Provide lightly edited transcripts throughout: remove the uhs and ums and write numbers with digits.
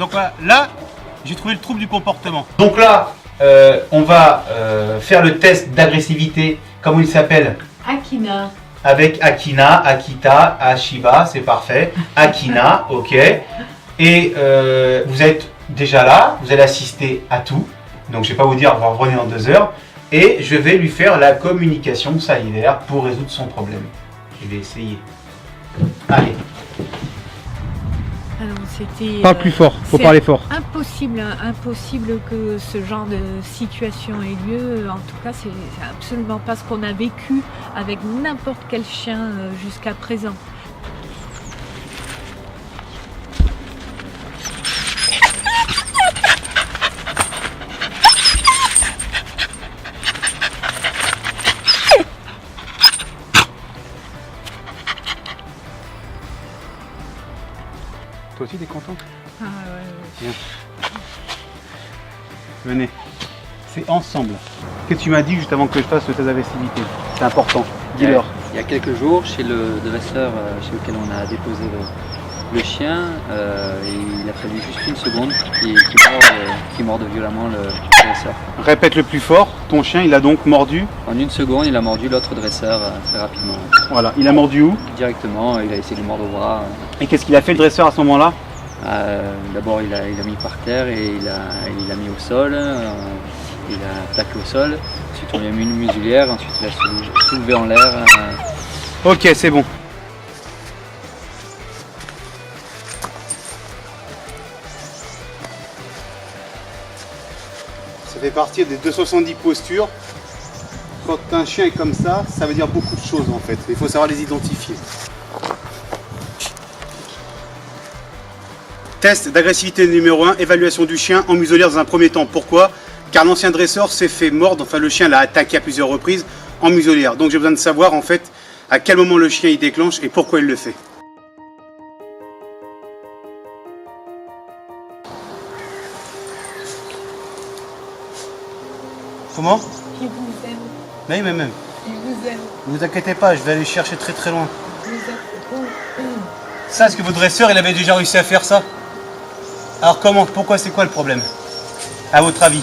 Donc là, j'ai trouvé le trouble du comportement. Donc là, on va faire le test d'agressivité. Comment il s'appelle? Akina. Avec Akina, Akita, Ashiba, c'est parfait. Akina, ok. Et vous êtes déjà là, vous allez assister à tout. Donc je ne vais pas vous dire, on va revenir dans 2 heures. Et je vais lui faire la communication salivaire pour résoudre son problème. Je vais essayer. Allez. Alors c'était. Parle plus fort, faut parler fort. Impossible que ce genre de situation ait lieu. En tout cas, c'est absolument pas ce qu'on a vécu avec n'importe quel chien jusqu'à présent. Toi aussi, t'es contente? Ah ouais. Bien. Venez. C'est ensemble. Qu'est-ce que tu m'as dit juste avant que je fasse le test d'agressivité? C'est important. Dis-leur. Il y a quelques jours, chez le dresseur chez lequel on a déposé le chien, il a fallu juste une seconde qu'il morde violemment le dresseur. Répète le plus fort. Ton chien, il a donc mordu. En une seconde, il a mordu l'autre dresseur très rapidement. Voilà. Il a mordu où? Directement, il a essayé de le mordre au bras. Et qu'est-ce qu'il a fait le dresseur à ce moment-là? D'abord, il a mis par terre et il a mis au sol. Il a plaqué au sol. Ensuite, on lui a mis une muselière. Ensuite, il a soulevé en l'air. Ok, c'est bon. Ça fait partie des 270 postures. Quand un chien est comme ça veut dire beaucoup de choses en fait. Il faut savoir les identifier. Test d'agressivité numéro 1, évaluation du chien en muselière dans un premier temps. Pourquoi? Car l'ancien dresseur s'est fait mordre, enfin le chien l'a attaqué à plusieurs reprises en muselière. Donc j'ai besoin de savoir en fait à quel moment le chien il déclenche et pourquoi il le fait. Comment? Il vous aime. Oui, mais même. Il vous aime. Ne vous inquiétez pas, je vais aller chercher très très loin. Vous aime. Ça, est-ce que votre dresseur, il avait déjà réussi à faire ça? Alors comment? Pourquoi? C'est quoi le problème? À votre avis?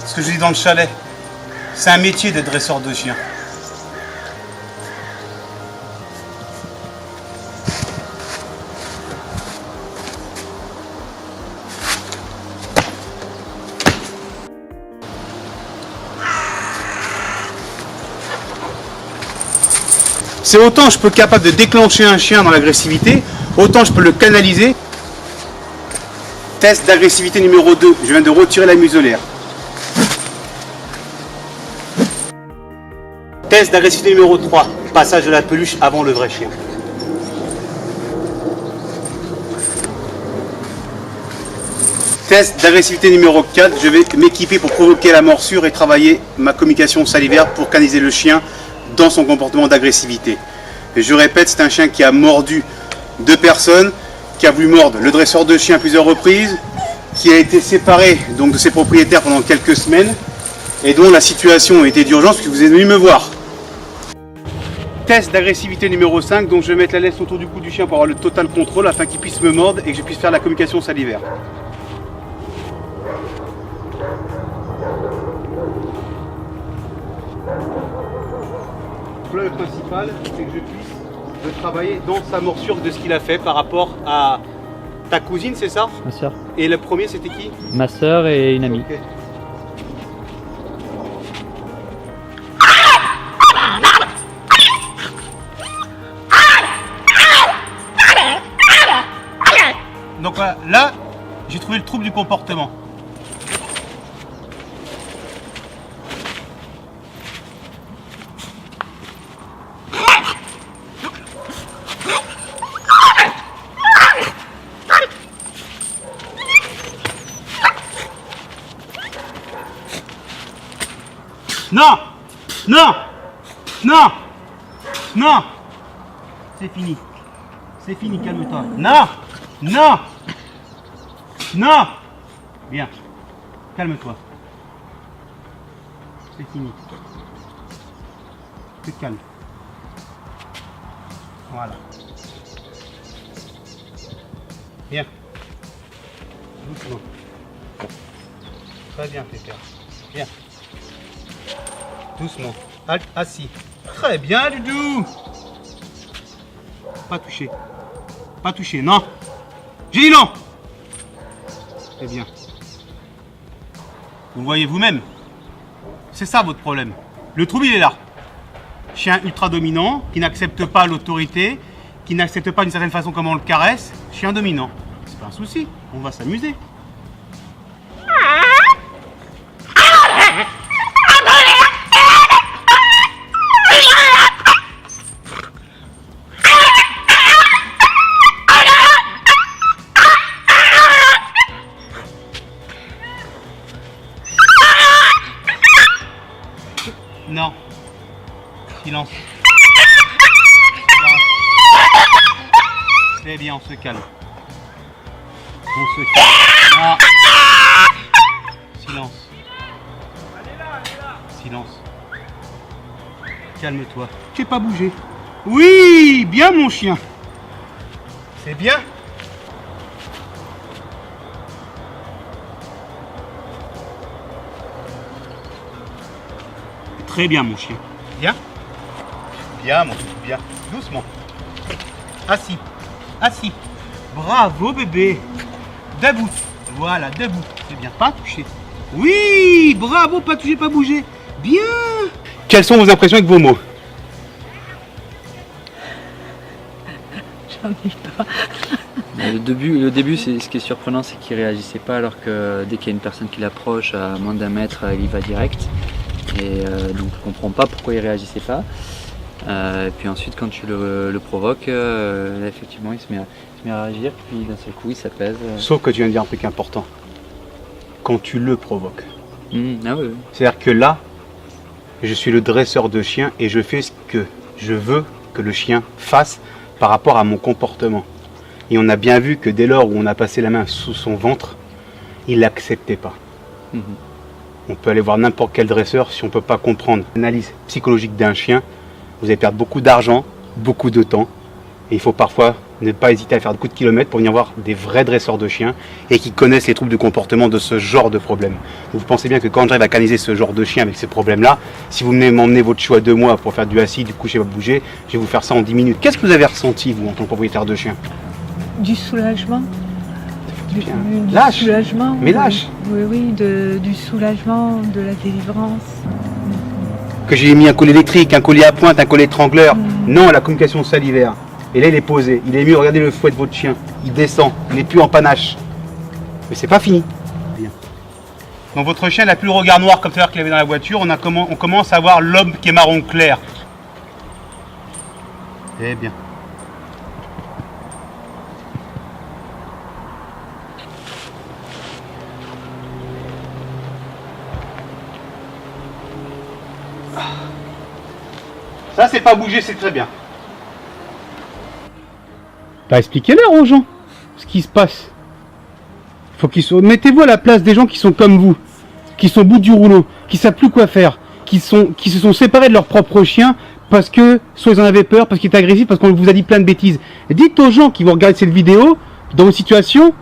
Ce que je dis dans le chalet, c'est un métier d'être dresseur de chien. C'est autant je peux être capable de déclencher un chien dans l'agressivité, autant je peux le canaliser. Test d'agressivité numéro 2, je viens de retirer la muselière. Test d'agressivité numéro 3, passage de la peluche avant le vrai chien. Test d'agressivité numéro 4, je vais m'équiper pour provoquer la morsure et travailler ma communication salivaire pour canaliser le chien dans son comportement d'agressivité. Et je répète, c'est un chien qui a mordu 2 personnes, qui a voulu mordre le dresseur de chien à plusieurs reprises, qui a été séparé donc de ses propriétaires pendant quelques semaines et dont la situation était d'urgence puisque vous êtes venu me voir. Test d'agressivité numéro 5, donc je vais mettre la laisse autour du cou du chien pour avoir le total contrôle afin qu'il puisse me mordre et que je puisse faire la communication salivaire. Là, le principal, c'est que je puisse travailler dans sa morsure de ce qu'il a fait par rapport à ta cousine, c'est ça? Ma soeur. Et le premier, c'était qui? Ma soeur et une amie. Okay. Donc là, j'ai trouvé le trouble du comportement. Non! Non! Non! Non! C'est fini. C'est fini, calme-toi. Non! Non! Non! Bien. Calme-toi. C'est fini. Tu te calmes. Voilà. Bien. Doucement. Très bien, Pépère. Bien. Doucement. Assis. Très bien, Doudou. Pas touché. Pas touché, non. J'ai dit non. Très bien. Vous le voyez vous-même. C'est ça votre problème. Le trouble, il est là. Chien ultra dominant, qui n'accepte pas l'autorité, qui n'accepte pas d'une certaine façon comment on le caresse. Chien dominant. C'est pas un souci. On va s'amuser. Non. Silence. Silence. C'est bien, on se calme. On se calme. Non. Silence. Silence. Calme-toi. Tu n'es pas bougé. Oui, bien mon chien. C'est bien. Très bien mon chien. Bien. Bien mon chien, bien. Doucement. Assis. Assis. Bravo bébé. Debout. Voilà, debout. C'est bien. Pas touché. Oui, bravo, pas touché, pas bougé. Bien. Quelles sont vos impressions avec vos mots? J'en ai pas. Le début ce qui est surprenant, c'est qu'il réagissait pas, alors que dès qu'il y a une personne qui l'approche à moins d'1 mètre, il y va direct. Et donc je comprends pas pourquoi il réagissait pas. Et puis ensuite quand tu le provoques, là, effectivement il se met à réagir, puis d'un seul coup il s'apaise. Sauf que tu viens de dire un truc important. Quand tu le provoques. Ah oui. C'est-à-dire que là, je suis le dresseur de chien et je fais ce que je veux que le chien fasse par rapport à mon comportement. Et on a bien vu que dès lors où on a passé la main sous son ventre, il l'acceptait pas. On peut aller voir n'importe quel dresseur, si on ne peut pas comprendre l'analyse psychologique d'un chien, vous allez perdre beaucoup d'argent, beaucoup de temps. Et il faut parfois ne pas hésiter à faire beaucoup de kilomètres pour venir voir des vrais dresseurs de chiens et qui connaissent les troubles de comportement de ce genre de problème. Vous pensez bien que quand j'arrive à canaliser ce genre de chien avec ces problèmes-là, si vous venez m'emmener votre chiot à 2 mois pour faire du assis, du coucher, pas bouger, je vais vous faire ça en 10 minutes. Qu'est-ce que vous avez ressenti, vous, en tant que propriétaire de chien? Du soulagement. Du lâche. Soulagement. Mais lâche. Oui, du soulagement, de la délivrance. Que j'ai mis un collier électrique, un collier à pointe, un collier étrangleur. Non, la communication salivaire. Et là, il est posé. Il est mieux. Regardez le fouet de votre chien. Il descend. Il n'est plus en panache. Mais c'est pas fini. Bien. Donc votre chien n'a plus le regard noir comme tout à l'heure qu'il avait dans la voiture. On commence à voir l'homme qui est marron clair. Eh bien. Ça, c'est pas bouger, c'est très bien. Bah, expliquez-leur aux gens ce qui se passe. Faut qu'ils soient... Mettez-vous à la place des gens qui sont comme vous, qui sont au bout du rouleau, qui savent plus quoi faire, qui se sont séparés de leur propre chien parce que soit ils en avaient peur, parce qu'il était agressif, parce qu'on vous a dit plein de bêtises. Et dites aux gens qui vont regarder cette vidéo, dans vos situations,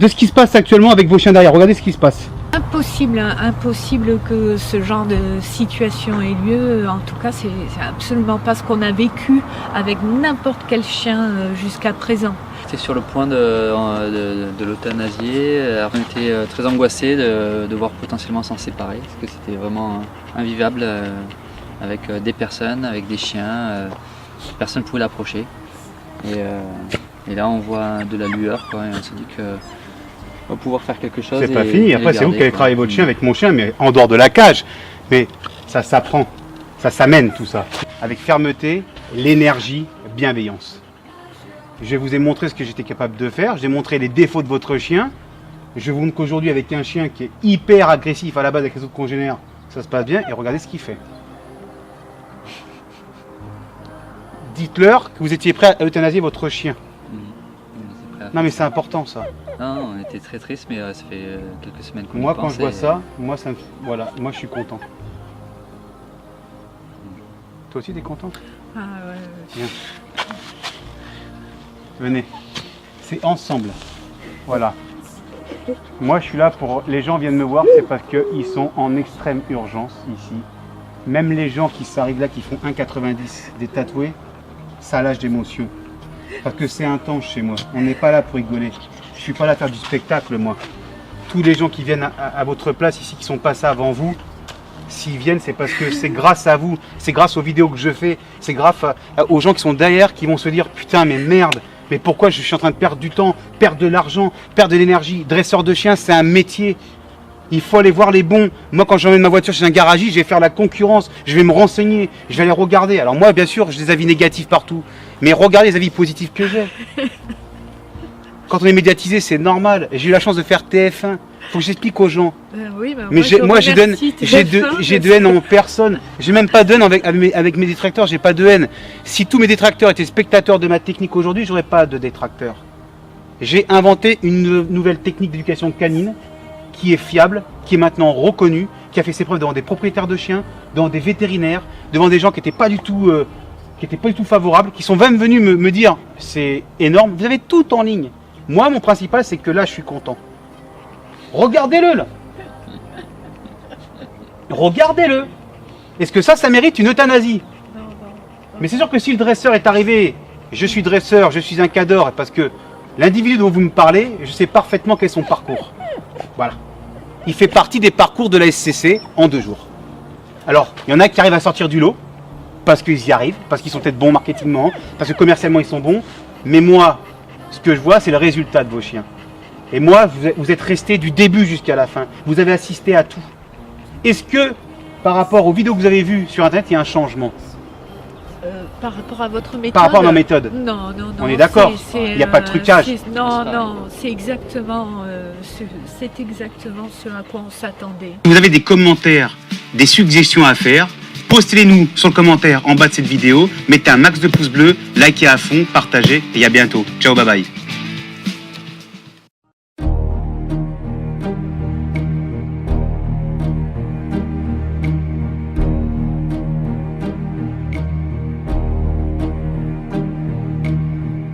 de ce qui se passe actuellement avec vos chiens derrière. Regardez ce qui se passe. Impossible que ce genre de situation ait lieu. En tout cas, c'est absolument pas ce qu'on a vécu avec n'importe quel chien jusqu'à présent. J'étais sur le point de l'euthanasier. On était très angoissés de devoir potentiellement s'en séparer, parce que c'était vraiment invivable avec des personnes, avec des chiens. Personne ne pouvait l'approcher. Et là, on voit de la lueur, quoi, et on se dit que on va pouvoir faire quelque chose. C'est pas fini. Après, c'est vous qui allez travailler votre chien avec mon chien, mais en dehors de la cage. Mais ça s'apprend, ça s'amène tout ça. Avec fermeté, l'énergie, bienveillance. Je vous ai montré ce que j'étais capable de faire. J'ai montré les défauts de votre chien. Je vous montre qu'aujourd'hui, avec un chien qui est hyper agressif à la base avec les autres congénères, ça se passe bien. Et regardez ce qu'il fait. Dites-leur que vous étiez prêt à euthanasier votre chien. Non, mais c'est important ça. Non, on était très tristes, mais ça fait quelques semaines qu'on y pense. Moi, quand je vois ça, voilà, moi je suis content. Toi aussi, t'es content? Ah ouais. Bien. Venez. C'est ensemble. Voilà. Moi, je suis là pour... Les gens viennent me voir, c'est parce qu'ils sont en extrême urgence ici. Même les gens qui s'arrivent là, qui font 1,90, des tatoués, ça lâche d'émotion. Parce que c'est intense chez moi. On n'est pas là pour rigoler. Je suis pas là à faire du spectacle, moi. Tous les gens qui viennent à votre place ici, qui sont passés avant vous, s'ils viennent, c'est parce que c'est grâce à vous, c'est grâce aux vidéos que je fais, c'est grâce aux gens qui sont derrière, qui vont se dire « Putain, mais merde, mais pourquoi je suis en train de perdre du temps, perdre de l'argent, perdre de l'énergie. Dresseur de chiens, c'est un métier. Il faut aller voir les bons. Moi, quand j'emmène ma voiture chez un garagiste, je vais faire la concurrence, je vais me renseigner, je vais aller regarder. Alors moi, bien sûr, j'ai des avis négatifs partout, mais regardez les avis positifs que j'ai. Quand on est médiatisé, c'est normal. J'ai eu la chance de faire TF1. Faut que j'explique aux gens. Oui, mais moi, j'ai de haine en personne. J'ai même pas de haine avec mes détracteurs. J'ai pas de haine. Si tous mes détracteurs étaient spectateurs de ma technique aujourd'hui, j'aurais pas de détracteurs. J'ai inventé une nouvelle technique d'éducation canine qui est fiable, qui est maintenant reconnue, qui a fait ses preuves devant des propriétaires de chiens, devant des vétérinaires, devant des gens qui n'étaient pas du tout favorables, qui sont même venus me dire c'est énorme. Vous avez tout en ligne. Moi, mon principal, c'est que là, je suis content. Regardez-le, là. Regardez-le. Est-ce que ça mérite une euthanasie? Mais c'est sûr que si le dresseur est arrivé, je suis dresseur, je suis un cadre, parce que l'individu dont vous me parlez, je sais parfaitement quel est son parcours. Voilà. Il fait partie des parcours de la SCC en 2 jours. Alors, il y en a qui arrivent à sortir du lot, parce qu'ils y arrivent, parce qu'ils sont peut-être bons marketingement, parce que commercialement ils sont bons. Mais moi, ce que je vois, c'est le résultat de vos chiens. Et moi, vous êtes resté du début jusqu'à la fin. Vous avez assisté à tout. Est-ce que, par rapport aux vidéos que vous avez vues sur Internet, il y a un changement? Par rapport à votre méthode? Par rapport à ma méthode. Non. On est d'accord. Il n'y a pas de trucage. Non, c'est exactement ce à quoi on s'attendait. Si vous avez des commentaires, des suggestions à faire, postez-les-nous sur le commentaire en bas de cette vidéo. Mettez un max de pouces bleus, likez à fond, partagez et à bientôt. Ciao, bye bye.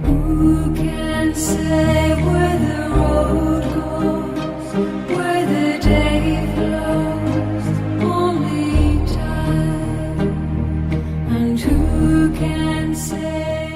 Who can say where the road goes, where the day flows? Only time. And who can say